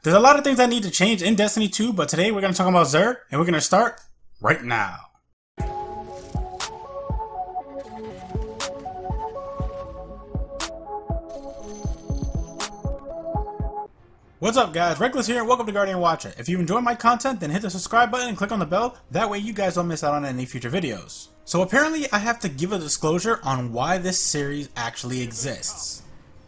There's a lot of things that need to change in Destiny 2, but today we're going to talk about Xur, and we're going to start right now. What's up guys, Reckless here and welcome to Guardian Watcher. If you enjoy my content, then hit the subscribe button and click on the bell, that way you guys don't miss out on any future videos. So apparently I have to give a disclosure on why this series actually exists.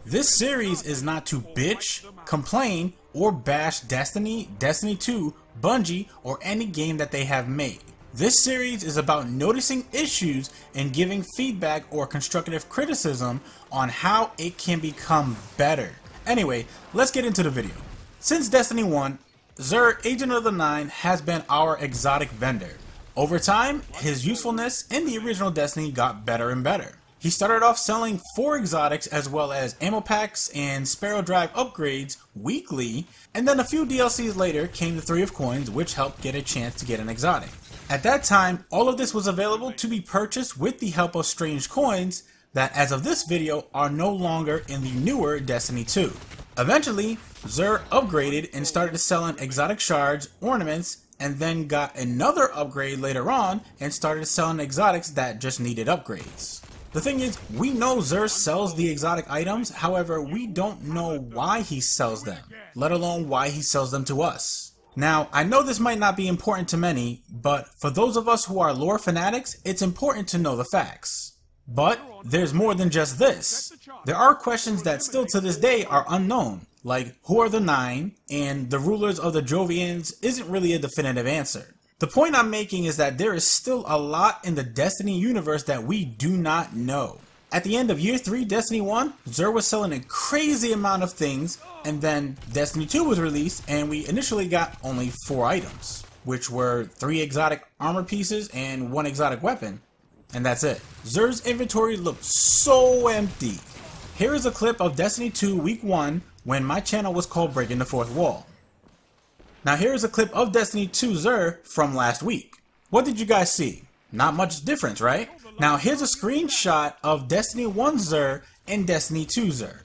This series is not to bitch, complain, or bash Destiny, Destiny 2, Bungie, or any game that they have made. This series is about noticing issues and giving feedback or constructive criticism on how it can become better. Anyway, let's get into the video. Since Destiny 1, Xur, Agent of the Nine, has been our exotic vendor. Over time, his usefulness in the original Destiny got better and better. He started off selling 4 exotics as well as ammo packs and Sparrow Drive upgrades weekly, and then a few DLCs later came the 3 of Coins, which helped get a chance to get an exotic. At that time, all of this was available to be purchased with the help of strange coins that as of this video are no longer in the newer Destiny 2. Eventually, Xur upgraded and started selling exotic shards, ornaments, and then got another upgrade later on and started selling exotics that just needed upgrades. The thing is, we know Xur sells the exotic items, however we don't know why he sells them, let alone why he sells them to us. Now, I know this might not be important to many, but for those of us who are lore fanatics, it's important to know the facts. But there's more than just this. There are questions that still to this day are unknown, like who are the Nine, and the rulers of the Jovians isn't really a definitive answer. The point I'm making is that there is still a lot in the Destiny universe that we do not know. At the end of Year 3 Destiny 1, Xur was selling a crazy amount of things, and then Destiny 2 was released and we initially got only 4 items, which were 3 exotic armor pieces and 1 exotic weapon. And that's it. Xur's inventory looked so empty. Here is a clip of Destiny 2 Week 1 when my channel was called Breaking the Fourth Wall. Now here is a clip of Destiny 2 Xur from last week. What did you guys see? Not much difference, right? Now here's a screenshot of Destiny 1 Xur and Destiny 2 Xur.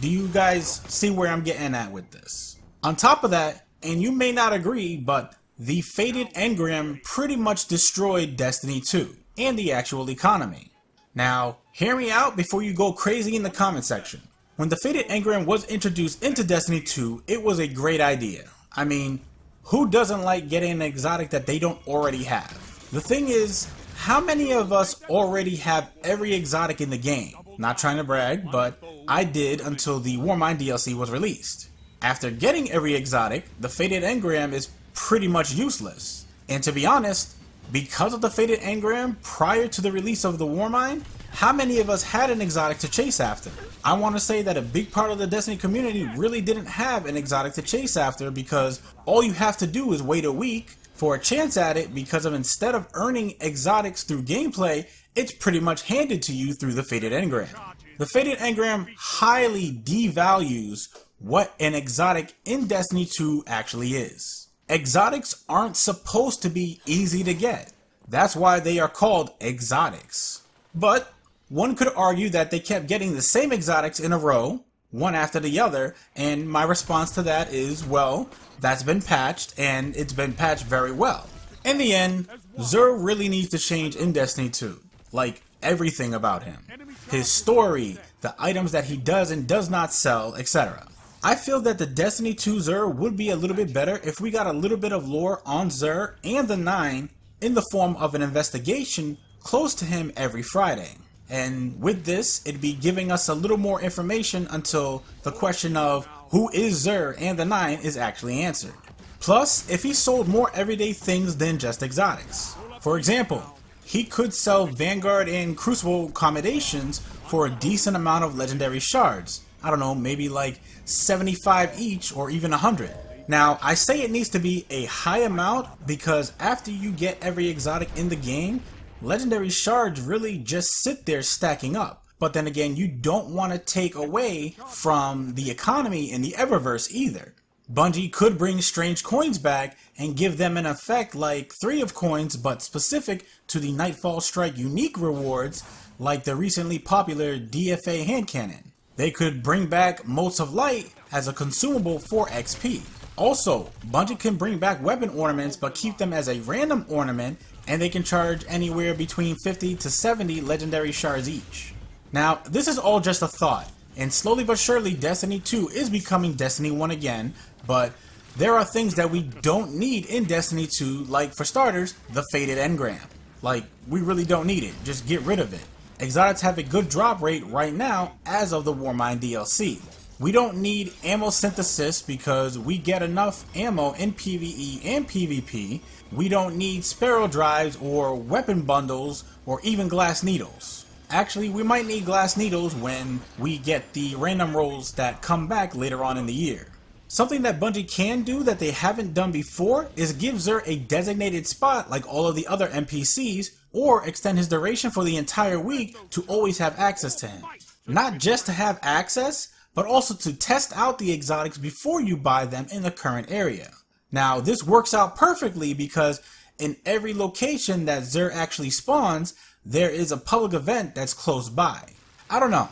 Do you guys see where I'm getting at with this? On top of that, and you may not agree, but the Fated Engram pretty much destroyed Destiny 2. And the actual economy. Now, hear me out before you go crazy in the comment section. When the Fated Engram was introduced into Destiny 2, it was a great idea. I mean, who doesn't like getting an exotic that they don't already have? The thing is, how many of us already have every exotic in the game? Not trying to brag, but I did until the Warmind DLC was released. After getting every exotic, the Fated Engram is pretty much useless. And to be honest, because of the Fated Engram prior to the release of the Warmind, how many of us had an exotic to chase after? I want to say that a big part of the Destiny community really didn't have an exotic to chase after because all you have to do is wait a week for a chance at it because of instead of earning exotics through gameplay, it's pretty much handed to you through the Fated Engram. The Fated Engram highly devalues what an exotic in Destiny 2 actually is. Exotics aren't supposed to be easy to get. That's why they are called exotics. But one could argue that they kept getting the same exotics in a row, one after the other, and my response to that is, well, that's been patched, and it's been patched very well. In the end, Xur really needs to change in Destiny 2. Like, everything about him. His story, the items that he does and does not sell, etc. I feel that the Destiny 2 Xur would be a little bit better if we got a little bit of lore on Xur and the Nine in the form of an investigation close to him every Friday. And with this, it'd be giving us a little more information until the question of who is Xur and the Nine is actually answered. Plus, if he sold more everyday things than just exotics. For example, he could sell Vanguard and Crucible accommodations for a decent amount of legendary shards. I don't know, maybe like 75 each or even 100. Now, I say it needs to be a high amount because after you get every exotic in the game, legendary shards really just sit there stacking up. But then again, you don't want to take away from the economy in the Eververse either. Bungie could bring strange coins back and give them an effect like 3 of Coins but specific to the Nightfall Strike unique rewards like the recently popular DFA hand cannon. They could bring back Motes of Light as a consumable for XP. Also, Bungie can bring back weapon ornaments but keep them as a random ornament, and they can charge anywhere between 50 to 70 legendary shards each. Now, this is all just a thought, and slowly but surely Destiny 2 is becoming Destiny 1 again, but there are things that we don't need in Destiny 2, like for starters, the Faded Engram. Like, we really don't need it, just get rid of it. Exotics have a good drop rate right now as of the Warmind DLC. We don't need ammo synthesis because we get enough ammo in PvE and PvP. We don't need sparrow drives or weapon bundles or even glass needles. Actually, we might need glass needles when we get the random rolls that come back later on in the year. Something that Bungie can do that they haven't done before is give Xur a designated spot like all of the other NPCs, or extend his duration for the entire week to always have access to him. Not just to have access, but also to test out the exotics before you buy them in the current area. Now, this works out perfectly because in every location that Xur actually spawns, there is a public event that's close by. I don't know.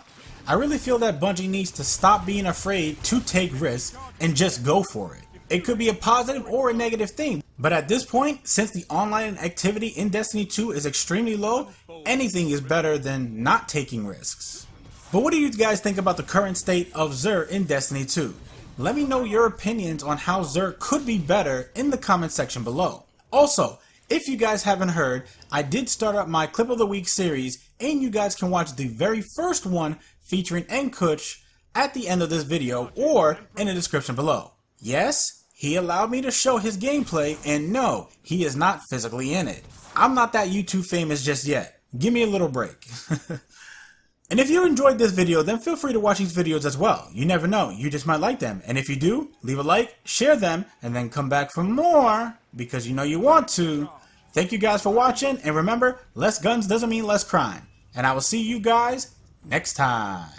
I really feel that Bungie needs to stop being afraid to take risks and just go for it. It could be a positive or a negative thing, but at this point, since the online activity in Destiny 2 is extremely low, anything is better than not taking risks. But what do you guys think about the current state of Xur in Destiny 2? Let me know your opinions on how Xur could be better in the comment section below. Also, if you guys haven't heard, I did start up my Clip of the Week series, and you guys can watch the very first one featuring Nkuch at the end of this video or in the description below. Yes, he allowed me to show his gameplay, and no, he is not physically in it. I'm not that YouTube famous just yet. Give me a little break. And if you enjoyed this video, then feel free to watch these videos as well. You never know, you just might like them. And if you do, leave a like, share them, and then come back for more, because you know you want to. Thank you guys for watching, and remember, less guns doesn't mean less crime. And I will see you guys next time.